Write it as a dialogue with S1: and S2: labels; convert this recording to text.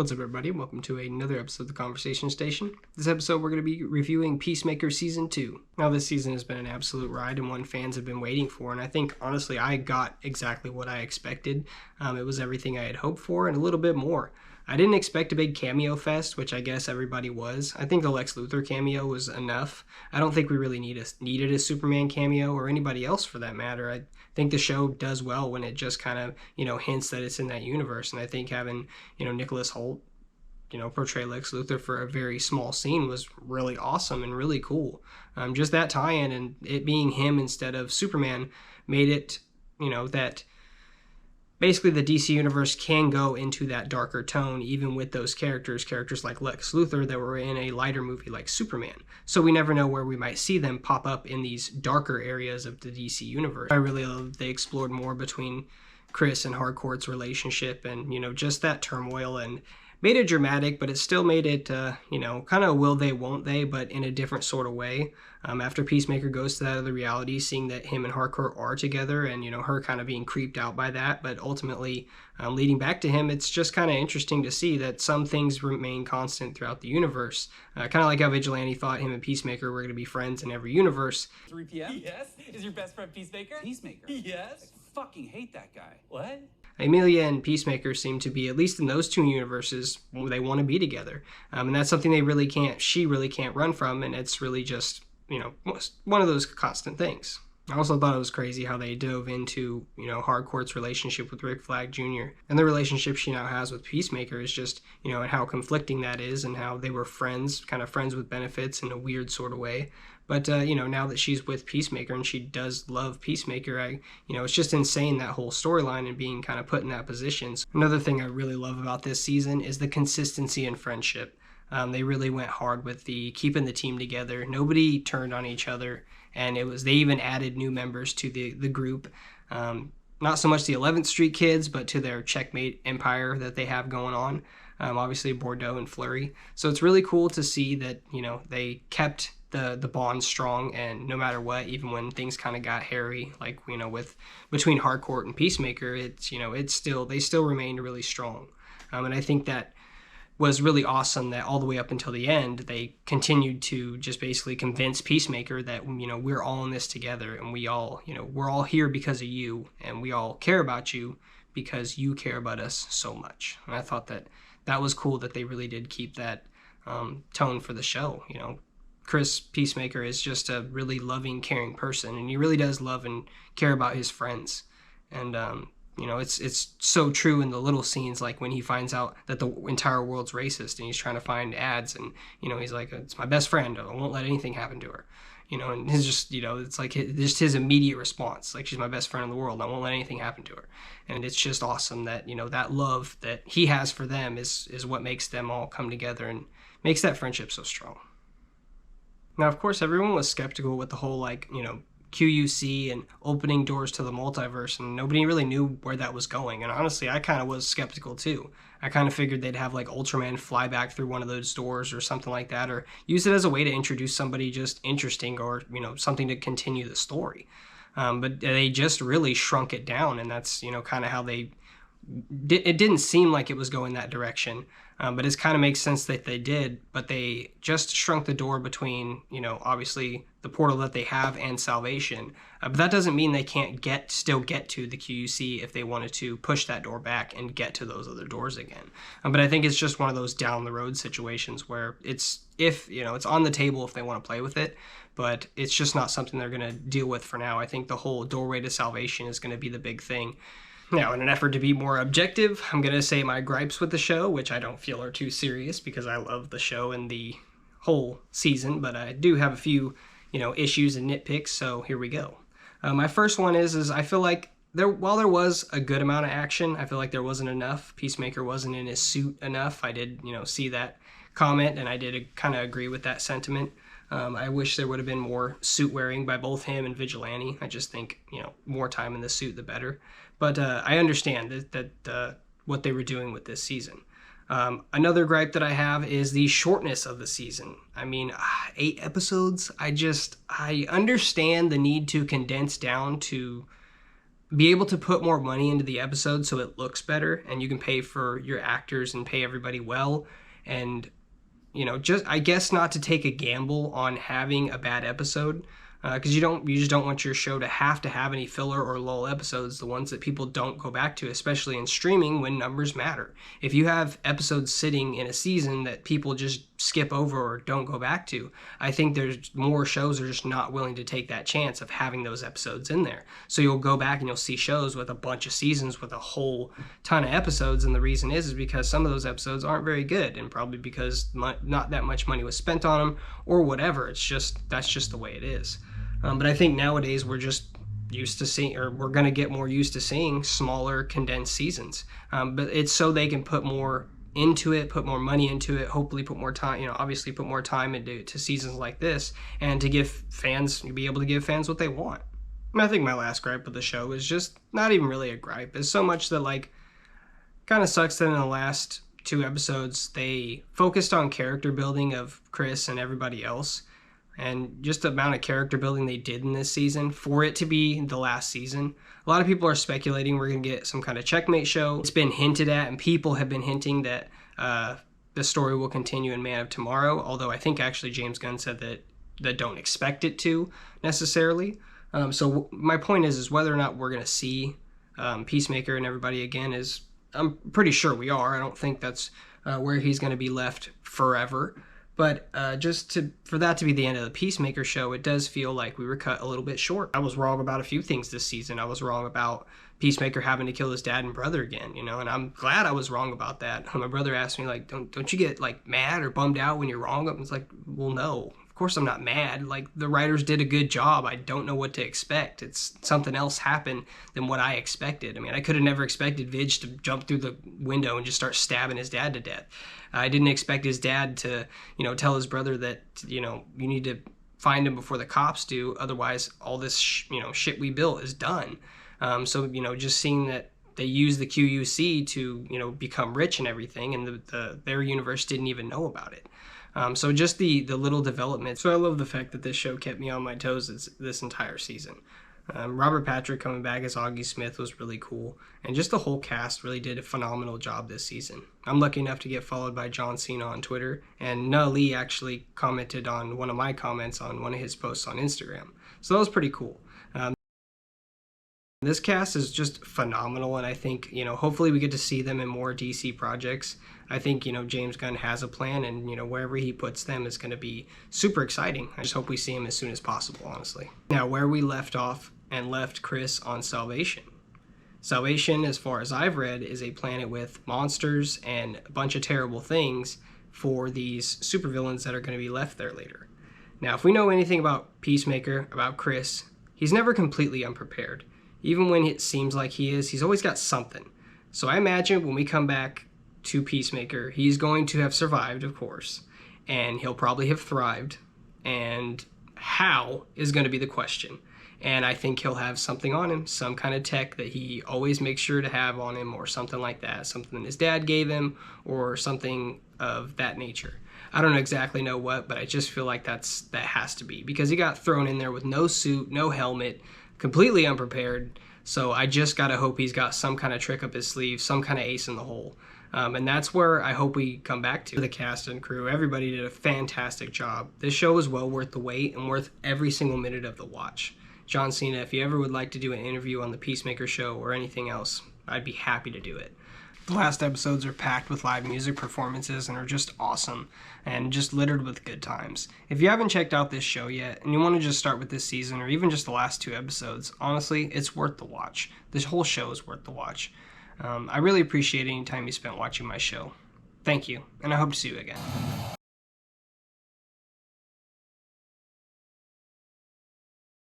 S1: What's up, everybody? Welcome to another episode of The Conversation Station. This episode, we're going to be reviewing Peacemaker Season 2. Now, this season has been an absolute ride and one fans have been waiting for, and I think, honestly, I got exactly what I expected. It was everything I had hoped for and a little bit more. I didn't expect a big cameo fest, which I guess everybody was. I think the Lex Luthor cameo was enough. I don't think we really needed a Superman cameo or anybody else for that matter. I think the show does well when it just kind of, hints that it's in that universe. And I think having, Nicholas Hoult, portray Lex Luthor for a very small scene was really awesome and really cool. Just that tie-in and it being him instead of Superman made it, that basically the DC universe can go into that darker tone even with those characters like Lex Luthor that were in a lighter movie like Superman. So we never know where we might see them pop up in these darker areas of the DC universe. I really love they explored more between Chris and Harcourt's relationship and, just that turmoil and made it dramatic, but it still made it, kind of will they, won't they, but in a different sort of way. After Peacemaker goes to that other reality, seeing that him and Harcourt are together and, her kind of being creeped out by that, but ultimately leading back to him, it's just kind of interesting to see that some things remain constant throughout the universe. Kind of like how Vigilante thought him and Peacemaker were going to be friends in every universe.
S2: 3 p.m.?
S3: Yes? Is your best friend Peacemaker?
S2: Peacemaker?
S3: Yes?
S2: I fucking hate that guy.
S3: What?
S1: Amelia and Peacemaker seem to be, at least in those two universes, they want to be together. And that's something she really can't run from, and it's really just, one of those constant things. I also thought it was crazy how they dove into, Harcourt's relationship with Rick Flag Jr. And the relationship she now has with Peacemaker is just, and how conflicting that is and how they were friends, kind of friends with benefits in a weird sort of way. But, now that she's with Peacemaker and she does love Peacemaker, it's just insane, that whole storyline and being kind of put in that position. So another thing I really love about this season is the consistency in friendship. They really went hard with keeping the team together. Nobody turned on each other. And they even added new members to the group. Not so much the 11th Street kids, but to their Checkmate empire that they have going on. Obviously Bordeaux and Fleury. So it's really cool to see that, they kept the bond strong, and no matter what, even when things kind of got hairy, like, between Harcourt and Peacemaker, they still remained really strong. And I think that was really awesome that all the way up until the end, they continued to just basically convince Peacemaker that, we're all in this together and we're all here because of you and we all care about you because you care about us so much. And I thought that was cool that they really did keep that tone for the show. Chris Peacemaker is just a really loving, caring person, and he really does love and care about his friends. And, it's so true in the little scenes, like when he finds out that the entire world's racist and he's trying to find ads and, he's like, it's my best friend. I won't let anything happen to her. And his just, it's like just his immediate response, like, she's my best friend in the world. I won't let anything happen to her. And it's just awesome that, that love that he has for them is what makes them all come together and makes that friendship so strong. Now, of course, everyone was skeptical with the whole, QUC and opening doors to the multiverse, and nobody really knew where that was going. And honestly, I kind of was skeptical too. I kind of figured they'd have Ultraman fly back through one of those doors or something like that, or use it as a way to introduce somebody just interesting or, something to continue the story. But they just really shrunk it down, and that's, kind of how it didn't seem like it was going that direction. But it kind of makes sense that they did, but they just shrunk the door between, obviously the portal that they have and Salvation. But that doesn't mean they can't still get to the QUC if they wanted to push that door back and get to those other doors again. But I think it's just one of those down the road situations where it's on the table if they want to play with it, but it's just not something they're going to deal with for now. I think the whole doorway to Salvation is going to be the big thing. Now, in an effort to be more objective, I'm going to say my gripes with the show, which I don't feel are too serious because I love the show and the whole season, but I do have a few, issues and nitpicks, so here we go. My first one is I feel like while there was a good amount of action, I feel like there wasn't enough. Peacemaker wasn't in his suit enough. I did, see that comment, and I did kind of agree with that sentiment. I wish there would have been more suit wearing by both him and Vigilante. I just think, more time in the suit, the better. But I understand that what they were doing with this season. Another gripe that I have is the shortness of the season. I mean, 8 episodes. I understand the need to condense down to be able to put more money into the episode so it looks better, and you can pay for your actors and pay everybody well, and just I guess not to take a gamble on having a bad episode, because you just don't want your show to have any filler or lull episodes, the ones that people don't go back to, especially in streaming when numbers matter. If you have episodes sitting in a season that people just skip over or don't go back to, I think there's more shows are just not willing to take that chance of having those episodes in there. So you'll go back and you'll see shows with a bunch of seasons with a whole ton of episodes, and the reason is because some of those episodes aren't very good, and probably because not that much money was spent on them or whatever. That's just the way it is. But I think nowadays we're just used to seeing, or we're going to get more used to seeing smaller condensed seasons. But it's so they can put more into it, put more money into it, hopefully put more time, obviously put more time into seasons like this, and to be able to give fans what they want. I think my last gripe with the show is just not even really a gripe. It's so much that kind of sucks that in the last 2 episodes they focused on character building of Chris and everybody else, and just the amount of character building they did in this season for it to be the last season. A lot of people are speculating we're going to get some kind of checkmate show. It's been hinted at, and people have been hinting that the story will continue in Man of Tomorrow, although I think actually James Gunn said that don't expect it to necessarily. So my point is whether or not we're going to see Peacemaker and everybody again is, I'm pretty sure we are. I don't think that's where he's going to be left forever. But for that to be the end of the Peacemaker show, it does feel like we were cut a little bit short. I was wrong about a few things this season. I was wrong about Peacemaker having to kill his dad and brother again, and I'm glad I was wrong about that. My brother asked me, don't you get mad or bummed out when you're wrong? I was like, well, no. Of course I'm not mad. The writers did a good job. I don't know what to expect. It's something else happened than what I expected. I mean, I could have never expected Vidge to jump through the window and just start stabbing his dad to death. I didn't expect his dad to, tell his brother that, you need to find him before the cops do. Otherwise, all this, shit we built is done. So, just seeing that they use the QUC to, become rich and everything, and their universe didn't even know about it. So just the little development. So I love the fact that this show kept me on my toes this entire season. Robert Patrick coming back as Augie Smith was really cool, and just the whole cast really did a phenomenal job this season. I'm lucky enough to get followed by John Cena on Twitter, and Na Lee actually commented on one of my comments on one of his posts on Instagram. So that was pretty cool. This cast is just phenomenal, and I think, hopefully we get to see them in more DC projects. I think, James Gunn has a plan, and, wherever he puts them is going to be super exciting. I just hope we see him as soon as possible, honestly. Now, where we left off and left Chris on Salvation. Salvation, as far as I've read, is a planet with monsters and a bunch of terrible things for these supervillains that are going to be left there later. Now, if we know anything about Peacemaker, about Chris, he's never completely unprepared. Even when it seems like he's always got something. So I imagine when we come back to Peacemaker, he's going to have survived, of course, and he'll probably have thrived, and how is going to be the question. And I think he'll have something on him, some kind of tech that he always makes sure to have on him, or something like that, something his dad gave him, or something of that nature. I don't exactly know what, but I just feel like that has to be, because he got thrown in there with no suit, no helmet, completely unprepared. So I just gotta hope he's got some kind of trick up his sleeve, some kind of ace in the hole. And that's where I hope we come back to. The cast and crew, everybody did a fantastic job. This show was well worth the wait and worth every single minute of the watch. John Cena, if you ever would like to do an interview on the Peacemaker show or anything else, I'd be happy to do it. The last episodes are packed with live music performances and are just awesome and just littered with good times. If you haven't checked out this show yet and you want to just start with this season or even just the last 2 episodes, honestly, it's worth the watch. This whole show is worth the watch. I really appreciate any time you spent watching my show. Thank you, and I hope to see you again.